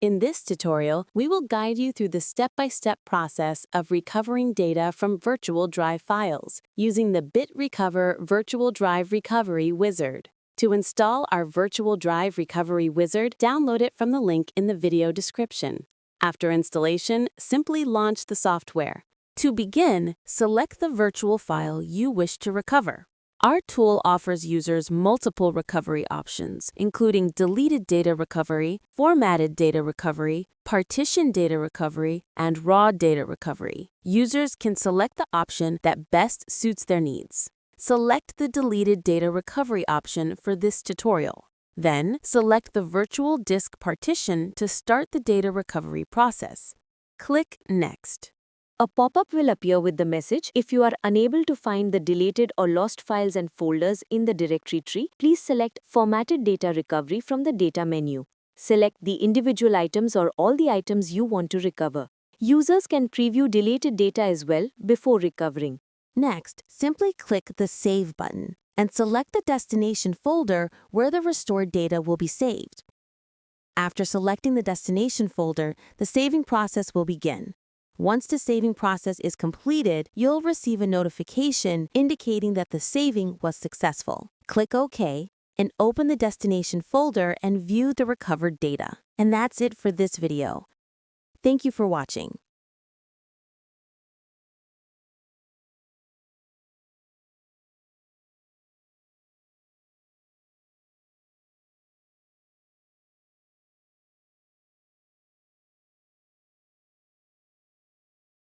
In this tutorial, we will guide you through the step-by-step process of recovering data from virtual drive files using the BitRecover Virtual Drive Recovery Wizard. To install our Virtual Drive Recovery Wizard, download it from the link in the video description. After installation, simply launch the software. To begin, select the virtual file you wish to recover. Our tool offers users multiple recovery options, including deleted data recovery, formatted data recovery, partition data recovery, and raw data recovery. Users can select the option that best suits their needs. Select the deleted data recovery option for this tutorial. Then, select the virtual disk partition to start the data recovery process. Click Next. A pop-up will appear with the message, "If you are unable to find the deleted or lost files and folders in the directory tree, please select Formatted Data Recovery from the Data menu. Select the individual items or all the items you want to recover. Users can preview deleted data as well before recovering." Next, simply click the Save button and select the destination folder where the restored data will be saved. After selecting the destination folder, the saving process will begin. Once the saving process is completed, you'll receive a notification indicating that the saving was successful. Click OK and open the destination folder and view the recovered data. And that's it for this video. Thank you for watching.